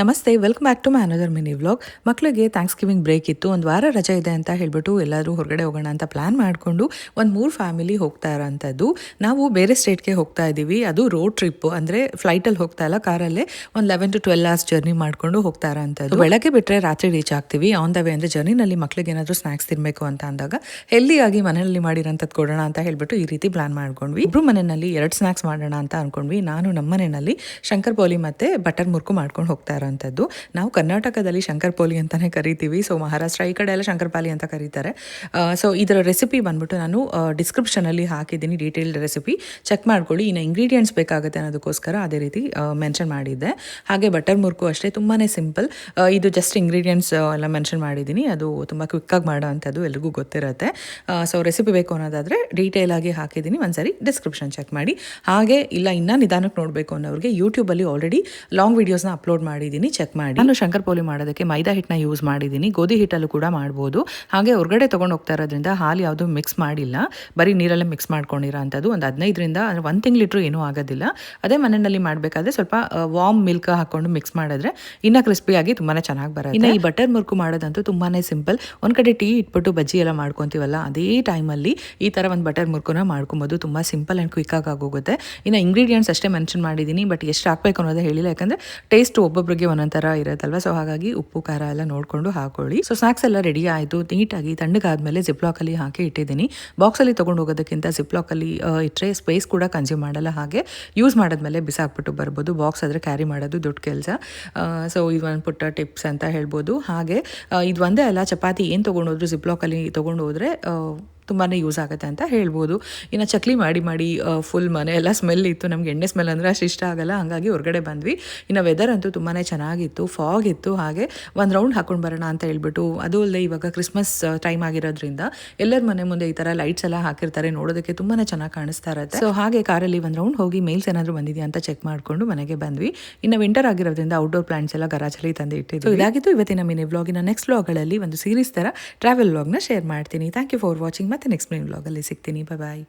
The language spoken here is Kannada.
ನಮಸ್ತೆ, welcome back to my another mini vlog. ಮಕ್ಕಳಿಗೆ ಥ್ಯಾಂಕ್ಸ್ ಗಿವಿಂಗ್ ಬ್ರೇಕ್ ಇತ್ತು, ಒಂದು ವಾರ ರಜೆ ಇದೆ ಅಂತ ಹೇಳ್ಬಿಟ್ಟು ಎಲ್ಲರೂ ಹೊರಗಡೆ ಹೋಗೋಣ ಅಂತ ಪ್ಲಾನ್ ಮಾಡಿಕೊಂಡು ಒಂದು 3 ಫ್ಯಾಮಿಲಿ ಹೋಗ್ತಾ ಇರೋಂಥದ್ದು. ನಾವು ಬೇರೆ ಸ್ಟೇಟ್ಗೆ ಹೋಗ್ತಾ ಇದ್ದೀವಿ. ಅದು ರೋಡ್ ಟ್ರಿಪ್, ಅಂದರೆ ಫ್ಲೈಟಲ್ಲಿ ಹೋಗ್ತಾ ಇಲ್ಲ, ಕಾರಲ್ಲೇ ಒಂದು 11 to 12 hours ಜರ್ನಿ ಮಾಡಿಕೊಂಡು ಹೋಗ್ತಾ ಇರೋಂಥದ್ದು. ಬೆಳಗ್ಗೆ ಬಿಟ್ಟರೆ ರಾತ್ರಿ ರೀಚ್ ಆಗ್ತೀವಿ. ಆನ್ ದ ವೇ ಅಂದರೆ ಜರ್ನಿನಲ್ಲಿ ಮಕ್ಕಳಿಗೆ ಏನಾದರೂ ಸ್ನ್ಯಾಕ್ಸ್ ತಿನ್ನಬೇಕು ಅಂತ ಅಂದಾಗ ಹೆಲ್ದಿಯಾಗಿ ಮನೆಯಲ್ಲಿ ಮಾಡಿರೋಂಥದ್ದು ಕೊಡೋಣ ಅಂತ ಹೇಳ್ಬಿಟ್ಟು ಈ ರೀತಿ ಪ್ಲಾನ್ ಮಾಡ್ಕೊಂಡ್ವಿ. ಇಬ್ಬರು ಮನೆಯಲ್ಲಿ 2 ಸ್ನ್ಯಾಕ್ಸ್ ಮಾಡೋಣ ಅಂತ ಅಂದ್ಕೊಂಡ್ವಿ. ನಾನು ನಮ್ಮ ಮನೆಯಲ್ಲಿ ಶಂಕರ್ ಪೋಲಿ ಮತ್ತು ಬಟರ್ ಮುರ್ಕು ಮಾಡ್ಕೊಂಡು ಹೋಗ್ತಾ ಇರೋಂಥದ್ದು. ನಾವು ಕರ್ನಾಟಕದಲ್ಲಿ ಶಂಕರ್ ಪೋಲಿ ಅಂತಲೇ ಕರಿತೀವಿ. ಸೊ ಮಹಾರಾಷ್ಟ್ರ ಈ ಕಡೆ ಎಲ್ಲ ಶಂಕರ್ ಪಾಲಿ ಅಂತ ಕರೀತಾರೆ. ಸೊ ಇದರ ರೆಸಿಪಿ ಬಂದ್ಬಿಟ್ಟು ನಾನು ಡಿಸ್ಕ್ರಿಪ್ಷನಲ್ಲಿ ಹಾಕಿದ್ದೀನಿ, ಡೀಟೇಲ್ಡ್ ರೆಸಿಪಿ ಚೆಕ್ ಮಾಡ್ಕೊಳ್ಳಿ. ಇನ್ನು ಇಂಗ್ರೀಡಿಯೆಂಟ್ಸ್ ಬೇಕಾಗುತ್ತೆ ಅನ್ನೋದಕ್ಕೋಸ್ಕರ ಅದೇ ರೀತಿ ಮೆನ್ಷನ್ ಮಾಡಿದ್ದೆ. ಹಾಗೆ ಬಟರ್ ಮುರ್ಕು ಅಷ್ಟೇ, ತುಂಬಾ ಸಿಂಪಲ್. ಇದು ಜಸ್ಟ್ ಇಂಗ್ರೀಡಿಯೆಂಟ್ಸ್ ಎಲ್ಲ ಮೆನ್ಷನ್ ಮಾಡಿದ್ದೀನಿ. ಅದು ತುಂಬ ಕ್ವಿಕ್ಕಾಗಿ ಮಾಡೋ ಅಂಥದ್ದು, ಎಲ್ರಿಗೂ ಗೊತ್ತಿರುತ್ತೆ. ಸೊ ರೆಸಿಪಿ ಬೇಕು ಅನ್ನೋದಾದರೆ ಡೀಟೇಲಾಗಿ ಹಾಕಿದ್ದೀನಿ, ಒಂದ್ಸರಿ ಡಿಸ್ಕ್ರಿಪ್ಷನ್ ಚೆಕ್ ಮಾಡಿ. ಹಾಗೆ ಇಲ್ಲ ಇನ್ನೂ ನಿಧಾನಕ್ಕೆ ನೋಡಬೇಕು ಅನ್ನೋರಿಗೆ ಯೂಟ್ಯೂಬಲ್ಲಿ ಆಲ್ರೆಡಿ ಲಾಂಗ್ ವೀಡಿಯೋಸ್ನ ಅಪ್ಲೋಡ್ ಮಾಡಿದ್ದೀನಿ, ಚೆಕ್ ಮಾಡಿ. ನಾನು ಶಂಕರ್ ಪೋಲಿ ಮಾಡೋದಕ್ಕೆ ಮೈದಾ ಹಿಟ್ಟನ್ನ ಯೂಸ್ ಮಾಡಿದ್ದೀನಿ. ಗೋಧಿ ಹಿಟ್ಟಲ್ಲೂ ಕೂಡ ಮಾಡ್ಬೋದು. ಹಾಗೆ ಹೊರಗಡೆ ತೊಗೊಂಡು ಹೋಗ್ತಾ ಇರೋದ್ರಿಂದ ಹಾಲು ಯಾವುದು ಮಿಕ್ಸ್ ಮಾಡಿಲ್ಲ, ಬರೀ ನೀರಲ್ಲೇ ಮಿಕ್ಸ್ ಮಾಡ್ಕೊಂಡಿರೋ ಅಂಥದ್ದು. ಒಂದು 15ರಿಂದ 1 ತಿಂಗ್ಳು ಏನೂ ಆಗೋದಿಲ್ಲ. ಅದೇ ಮನೆಯಲ್ಲಿ ಮಾಡಬೇಕಾದ್ರೆ ಸ್ವಲ್ಪ ವಾರ್ಮ್ ಮಿಲ್ಕ್ ಹಾಕ್ಕೊಂಡು ಮಿಕ್ಸ್ ಮಾಡಿದ್ರೆ ಇನ್ನೂ ಕ್ರಿಸ್ಪಿಯಾಗಿ ತುಂಬಾ ಚೆನ್ನಾಗಿ ಬರುತ್ತೆ. ಇನ್ನು ಈ ಬಟರ್ ಮುರ್ಕು ಮಾಡೋದಂತೂ ತುಂಬಾ ಸಿಂಪಲ್. ಒಂದು ಕಡೆ ಟೀ ಇಟ್ಬಿಟ್ಟು ಬಜ್ಜಿ ಎಲ್ಲ ಮಾಡ್ಕೊತೀವಲ್ಲ, ಅದೇ ಟೈಮಲ್ಲಿ ಈ ಥರ ಒಂದು ಬಟರ್ ಮುರ್ಕುನ ಮಾಡ್ಕೊಬೋದು. ತುಂಬ ಸಿಂಪಲ್ ಆ್ಯಂಡ್ ಕ್ವಿಕ್ಕಾಗಿ ಆಗೋಗುತ್ತೆ. ಇನ್ನು ಇಂಗ್ರೀಡಿಯೆಂಟ್ಸ್ ಅಷ್ಟೇ ಮೆನ್ಷನ್ ಮಾಡಿದ್ದೀನಿ, ಬಟ್ ಎಷ್ಟು ಹಾಕಬೇಕು ಅನ್ನೋದೇ ಹೇಳಿಲ್ಲ, ಯಾಕಂದರೆ ಟೇಸ್ಟ್ ಒಬ್ಬೊಬ್ಬರಿಗೆ ಒಂದೊಂಥರ ಇರುತ್ತಲ್ವ. ಸೊ ಹಾಗಾಗಿ ಉಪ್ಪು ಖಾರ ಎಲ್ಲ ನೋಡಿಕೊಂಡು ಹಾಕೊಳ್ಳಿ. ಸೊ ಸ್ನಾಕ್ಸ್ ಎಲ್ಲ ರೆಡಿ ಆಯಿತು. ನೀಟಾಗಿ ತಣ್ಣಗಾದ್ಮೇಲೆ ಜಿಪ್ಲಾಕಲ್ಲಿ ಹಾಕಿ ಇಟ್ಟಿದ್ದೀನಿ. ಬಾಕ್ಸಲ್ಲಿ ತೊಗೊಂಡು ಹೋಗೋದಕ್ಕಿಂತ ಜಿಪ್ಲಾಕಲ್ಲಿ ಇಟ್ಟರೆ ಸ್ಪೇಸ್ ಕೂಡ ಕನ್ಸ್ಯೂಮ್ ಮಾಡಲ್ಲ. ಹಾಗೆ ಯೂಸ್ ಮಾಡಿದ್ಮೇಲೆ ಬಿಸಾಕ್ಬಿಟ್ಟು ಬರ್ಬೋದು. ಬಾಕ್ಸ್ ಆದರೆ ಕ್ಯಾರಿ ಮಾಡೋದು ದೊಡ್ಡ ಕೆಲಸ. ಸೊ ಇದು ಒಂದು ಪುಟ್ಟ ಟಿಪ್ಸ್ ಅಂತ ಹೇಳ್ಬೋದು. ಹಾಗೆ ಇದು ಒಂದೇ ಅಲ್ಲ, ಚಪಾತಿ ಏನು ತೊಗೊಂಡೋದ್ರು ಜಿಪ್ಲಾಕಲ್ಲಿ ತೊಗೊಂಡು ಹೋದರೆ ತುಂಬಾ ಯೂಸ್ ಆಗುತ್ತೆ ಅಂತ ಹೇಳ್ಬೋದು. ಇನ್ನು ಚಕ್ಲಿ ಮಾಡಿ ಫುಲ್ ಮನೆ ಎಲ್ಲ ಸ್ಮೆಲ್ ಇತ್ತು. ನಮ್ಗೆ ಎಣ್ಣೆ ಸ್ಮೆಲ್ ಅಂದರೆ ಅಷ್ಟು ಇಷ್ಟ ಆಗಲ್ಲ, ಹಾಗಾಗಿ ಹೊರಗಡೆ ಬಂದ್ವಿ. ಇನ್ನು ವೆದರ್ ಅಂತೂ ತುಂಬಾ ಚೆನ್ನಾಗಿತ್ತು, ಫಾಗ್ ಇತ್ತು. ಹಾಗೆ ಒಂದು ರೌಂಡ್ ಹಾಕೊಂಡು ಬರೋಣ ಅಂತ ಹೇಳ್ಬಿಟ್ಟು, ಅದು ಅಲ್ಲದೆ ಇವಾಗ ಕ್ರಿಸ್ಮಸ್ ಟೈಮ್ ಆಗಿರೋದ್ರಿಂದ ಎಲ್ಲರ ಮನೆ ಮುಂದೆ ಈ ಥರ ಲೈಟ್ಸ್ ಎಲ್ಲ ಹಾಕಿರ್ತಾರೆ, ನೋಡೋದಕ್ಕೆ ತುಂಬಾ ಚೆನ್ನಾಗಿ ಕಾಣಿಸ್ತಾ ಇರುತ್ತೆ. ಸೊ ಹಾಗೆ ಕಾರಲ್ಲಿ ಒಂದು ರೌಂಡ್ ಹೋಗಿ ಮೇಲ್ಸ್ ಏನಾದರೂ ಬಂದಿದೆಯಾ ಅಂತ ಚೆಕ್ ಮಾಡಿಕೊಂಡು ಮನೆಗೆ ಬಂದ್ವಿ. ಇನ್ನು ವಿಂಟರ್ ಆಗಿರೋದ್ರಿಂದ ಔಟ್ಡೋರ್ ಪ್ಲಾಂಟ್ಸ್ ಎಲ್ಲ ಗರಾಜಲ್ಲಿ ತಂದು ಇಟ್ಟಿದ್ದು. ಇದಾಗಿತ್ತು ಇವತ್ತಿನ ಮಿನಿ ವ್ಲಾಗಿನ. ನೆಕ್ಸ್ಟ್ ವ್ಲಾಗ್ಗಳಲ್ಲಿ ಒಂದು ಸೀರೀಸ್ ಥರ ಟ್ರಾವೆಲ್ ವ್ಲಾಗ್ನ ಶೇರ್ ಮಾಡ್ತೀನಿ. Thank you for watching. ಮತ್ತೆ ನೆಕ್ಸ್ಟ್ ಮಿನಿ ವ್ಲಾಗಲ್ಲಿ ಸಿಗ್ತೀನಿ. ಬಾಯ್.